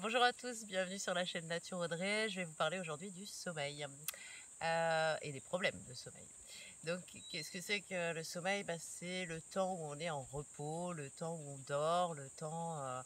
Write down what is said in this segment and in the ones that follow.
Bonjour à tous, bienvenue sur la chaîne Nature Audrey. Je vais vous parler aujourd'hui du sommeil et des problèmes de sommeil. Donc, qu'est-ce que c'est que le sommeil? C'est le temps où on est en repos, le temps où on dort, le temps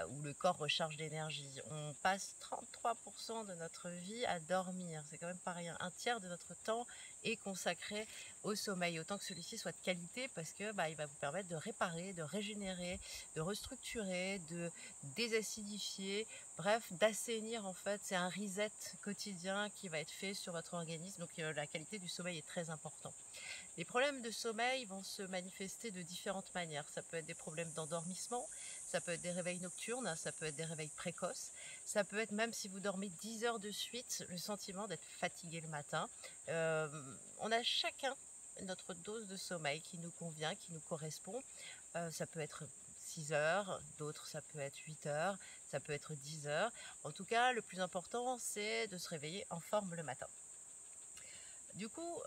où le corps recharge d'énergie. On passe 33% de notre vie à dormir. C'est quand même pas rien. Un tiers de notre temps est consacré au sommeil, autant que celui-ci soit de qualité, parce que il va vous permettre de réparer, de régénérer, de restructurer, de désacidifier, bref, d'assainir en fait. C'est un reset quotidien qui va être fait sur votre organisme, donc la qualité du sommeil est très important. Les problèmes de sommeil vont se manifester de différentes manières. Ça peut être des problèmes d'endormissement, ça peut être des réveils nocturnes, ça peut être des réveils précoces, ça peut être même si vous dormez 10 heures de suite, le sentiment d'être fatigué le matin. On a chacun notre dose de sommeil qui nous convient, qui nous correspond. Ça peut être 6 heures, d'autres ça peut être 8 heures, ça peut être 10 heures. En tout cas, le plus important, c'est de se réveiller en forme le matin. Du coup,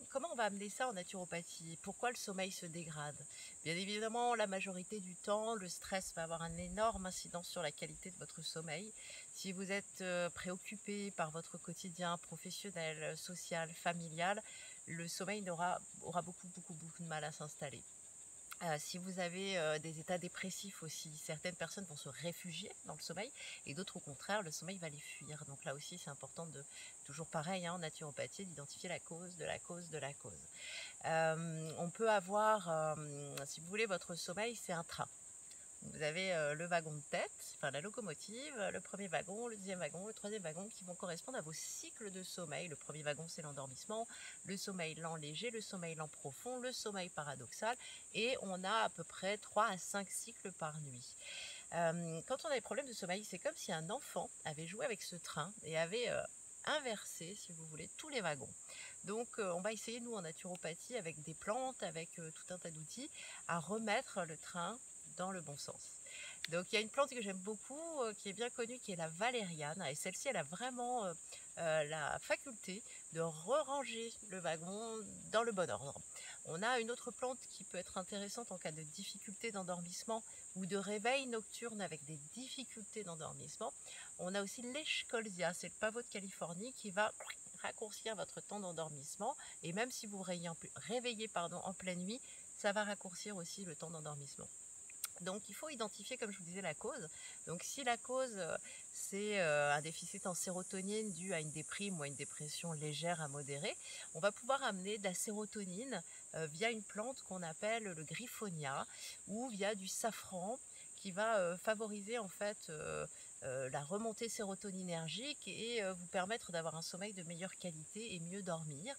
comment on va amener ça en naturopathie? Pourquoi le sommeil se dégrade? Bien évidemment, la majorité du temps, le stress va avoir un énorme incidence sur la qualité de votre sommeil. Si vous êtes préoccupé par votre quotidien professionnel, social, familial, le sommeil aura beaucoup de mal à s'installer. Si vous avez, des états dépressifs aussi, certaines personnes vont se réfugier dans le sommeil et d'autres au contraire, le sommeil va les fuir. Donc là aussi, c'est important de toujours pareil, hein, en naturopathie, d'identifier la cause de la cause de la cause. On peut avoir, si vous voulez, votre sommeil, c'est un train. Vous avez le wagon de tête, enfin la locomotive, le premier wagon, le deuxième wagon, le troisième wagon qui vont correspondre à vos cycles de sommeil. Le premier wagon, c'est l'endormissement, le sommeil lent léger, le sommeil lent profond, le sommeil paradoxal, et on a à peu près 3 à 5 cycles par nuit. Quand on a des problèmes de sommeil, c'est comme si un enfant avait joué avec ce train et avait inversé, si vous voulez, tous les wagons. Donc on va essayer, nous, en naturopathie, avec des plantes, avec tout un tas d'outils, à remettre le train dans le bon sens. Donc il y a une plante que j'aime beaucoup, qui est bien connue, qui est la valériane, et celle-ci, elle a vraiment la faculté de re-ranger le wagon dans le bon ordre. On a une autre plante qui peut être intéressante en cas de difficulté d'endormissement ou de réveil nocturne avec des difficultés d'endormissement. On a aussi l'Eschscholzia, c'est le pavot de Californie qui va raccourcir votre temps d'endormissement, et même si vous réveillez en pleine nuit, ça va raccourcir aussi le temps d'endormissement. Donc il faut identifier, comme je vous disais, la cause. Donc si la cause, c'est un déficit en sérotonine dû à une déprime ou à une dépression légère à modérée, on va pouvoir amener de la sérotonine via une plante qu'on appelle le griffonia, ou via du safran, qui va favoriser en fait la remontée sérotoninergique et vous permettre d'avoir un sommeil de meilleure qualité et mieux dormir.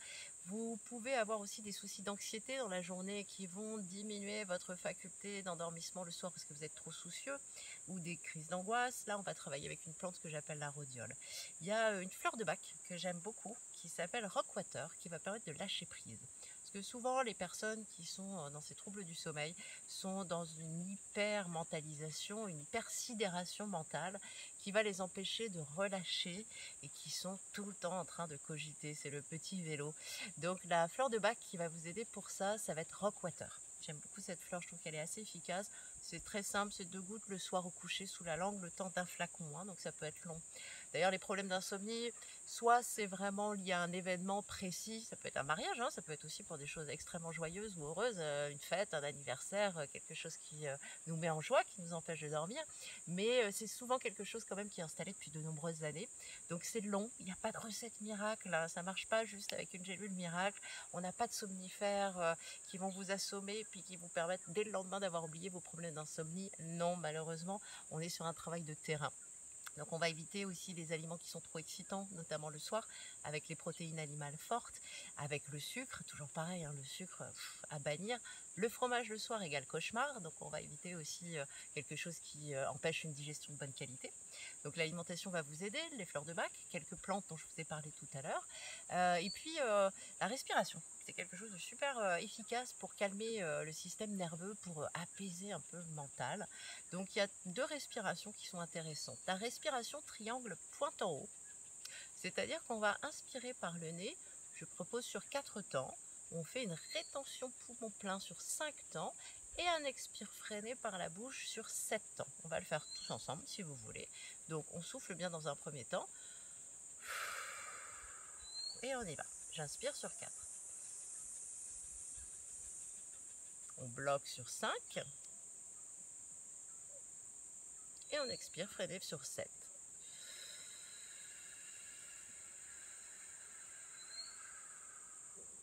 Vous pouvez avoir aussi des soucis d'anxiété dans la journée qui vont diminuer votre faculté d'endormissement le soir parce que vous êtes trop soucieux, ou des crises d'angoisse. Là, on va travailler avec une plante que j'appelle la rhodiole. Il y a une fleur de bac que j'aime beaucoup qui s'appelle rockwater, qui va permettre de lâcher prise. Parce que souvent, les personnes qui sont dans ces troubles du sommeil sont dans une hyper-mentalisation, une hyper-sidération mentale qui va les empêcher de relâcher et qui sont tout le temps en train de cogiter. C'est le petit vélo. Donc la fleur de bac qui va vous aider pour ça, ça va être rockwater. J'aime beaucoup cette fleur, je trouve qu'elle est assez efficace. C'est très simple, c'est 2 gouttes le soir au coucher sous la langue, le temps d'un flacon, hein, donc ça peut être long. D'ailleurs, les problèmes d'insomnie, soit c'est vraiment lié à un événement précis, ça peut être un mariage, hein, ça peut être aussi pour des choses extrêmement joyeuses ou heureuses, une fête, un anniversaire, quelque chose qui nous met en joie, qui nous empêche de dormir. Mais c'est souvent quelque chose quand même qui est installé depuis de nombreuses années. Donc c'est long, il n'y a pas de recette miracle, hein, ça ne marche pas juste avec une gélule miracle. On n'a pas de somnifères qui vont vous assommer et puis qui vous permettent dès le lendemain d'avoir oublié vos problèmes d'insomnie. Non, malheureusement, on est sur un travail de terrain. Donc on va éviter aussi les aliments qui sont trop excitants, notamment le soir, avec les protéines animales fortes, avec le sucre, toujours pareil, hein, le sucre à bannir. Le fromage le soir égale cauchemar, donc on va éviter aussi quelque chose qui empêche une digestion de bonne qualité. Donc l'alimentation va vous aider, les fleurs de bac, quelques plantes dont je vous ai parlé tout à l'heure, et puis la respiration. C'est quelque chose de super efficace pour calmer le système nerveux, pour apaiser un peu le mental. Donc il y a 2 respirations qui sont intéressantes. La respiration triangle pointe en haut, c'est-à-dire qu'on va inspirer par le nez, je propose sur 4 temps. On fait une rétention poumon plein sur 5 temps et un expire freiné par la bouche sur 7 temps. On va le faire tous ensemble si vous voulez. Donc on souffle bien dans un premier temps et on y va. J'inspire sur 4. On bloque sur 5 et on expire freiné sur 7.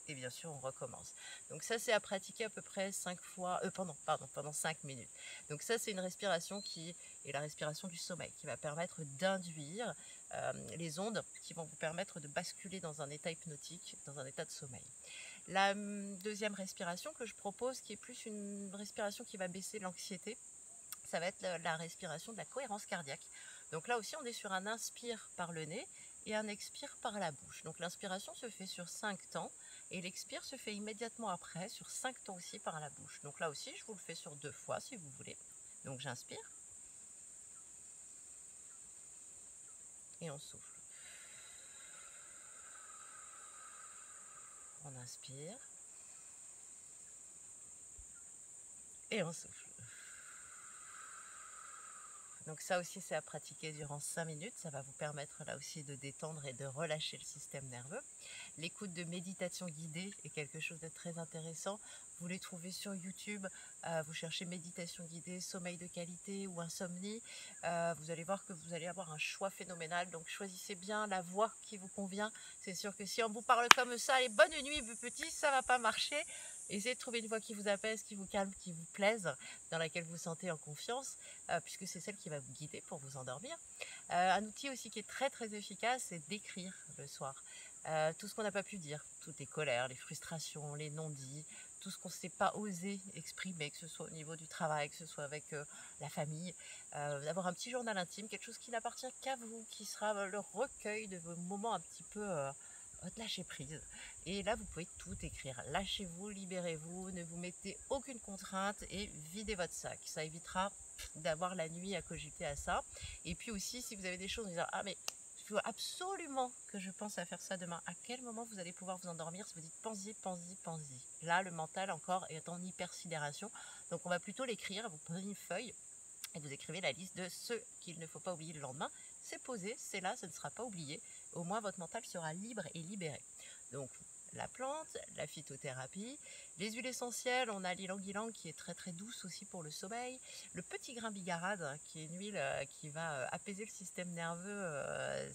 Et bien sûr on recommence. Donc ça c'est à pratiquer à peu près 5 fois, pendant 5 minutes. Donc ça c'est une respiration qui est la respiration du sommeil, qui va permettre d'induire les ondes qui vont vous permettre de basculer dans un état hypnotique, dans un état de sommeil. La deuxième respiration que je propose, qui est plus une respiration qui va baisser l'anxiété, ça va être la respiration de la cohérence cardiaque. Donc là aussi, on est sur un inspire par le nez et un expire par la bouche. Donc l'inspiration se fait sur 5 temps et l'expire se fait immédiatement après sur 5 temps aussi par la bouche. Donc là aussi, je vous le fais sur 2 fois si vous voulez. Donc j'inspire et on souffle. On inspire et on souffle. Donc ça aussi c'est à pratiquer durant 5 minutes, ça va vous permettre là aussi de détendre et de relâcher le système nerveux. L'écoute de méditation guidée est quelque chose de très intéressant. Vous les trouvez sur YouTube, vous cherchez méditation guidée, sommeil de qualité ou insomnie. Vous allez voir que vous allez avoir un choix phénoménal, donc choisissez bien la voix qui vous convient. C'est sûr que si on vous parle comme ça, allez, bonne nuit petit, ça va pas marcher. Essayez de trouver une voix qui vous apaise, qui vous calme, qui vous plaise, dans laquelle vous vous sentez en confiance, puisque c'est celle qui va vous guider pour vous endormir. Un outil aussi qui est très très efficace, c'est d'écrire le soir. Tout ce qu'on n'a pas pu dire, toutes les colères, les frustrations, les non-dits, tout ce qu'on ne s'est pas osé exprimer, que ce soit au niveau du travail, que ce soit avec la famille, d'avoir un petit journal intime, quelque chose qui n'appartient qu'à vous, qui sera le recueil de vos moments un petit peu de lâcher prise. Et là, vous pouvez tout écrire. Lâchez-vous, libérez-vous, ne vous mettez aucune contrainte et videz votre sac. Ça évitera d'avoir la nuit à cogiter à ça. Et puis aussi, si vous avez des choses en disant « Ah mais il faut absolument que je pense à faire ça demain », à quel moment vous allez pouvoir vous endormir si vous dites « Pense-y, pense-y, pense-y ». Là, le mental encore est en hypersidération. Donc on va plutôt l'écrire, vous prenez une feuille et vous écrivez la liste de ceux qu'il ne faut pas oublier le lendemain. C'est posé, c'est là, ça ne sera pas oublié. Au moins, votre mental sera libre et libéré. Donc, la plante, la phytothérapie, les huiles essentielles, on a l'ylang-ylang qui est très très douce aussi pour le sommeil, le petit grain bigarade qui est une huile qui va apaiser le système nerveux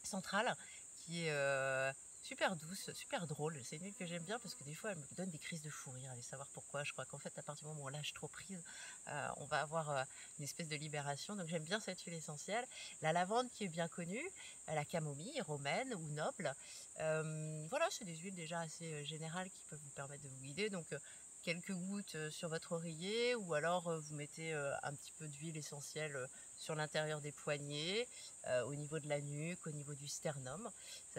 central, qui est super douce, super drôle. C'est une huile que j'aime bien parce que des fois elle me donne des crises de fou rire. Allez savoir pourquoi. Je crois qu'en fait à partir du moment où on lâche trop prise, on va avoir une espèce de libération. Donc j'aime bien cette huile essentielle. La lavande qui est bien connue, la camomille romaine ou noble. Voilà, c'est des huiles déjà assez générales qui peuvent vous permettre de vous guider. Donc quelques gouttes sur votre oreiller ou alors vous mettez un petit peu d'huile essentielle sur l'intérieur des poignets, au niveau de la nuque, au niveau du sternum.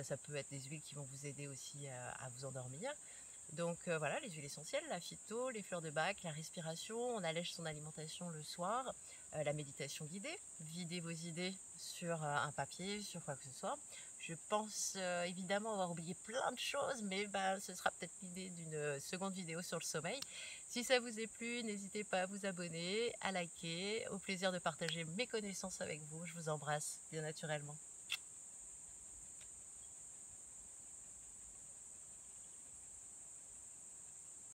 Ça peut être des huiles qui vont vous aider aussi à vous endormir. Donc voilà, les huiles essentielles, la phyto, les fleurs de bac, la respiration, on allège son alimentation le soir, la méditation guidée, vider vos idées sur un papier, sur quoi que ce soit. Je pense évidemment avoir oublié plein de choses, mais ce sera peut-être l'idée d'une seconde vidéo sur le sommeil. Si ça vous a plu, n'hésitez pas à vous abonner, à liker. Au plaisir de partager mes connaissances avec vous. Je vous embrasse bien naturellement.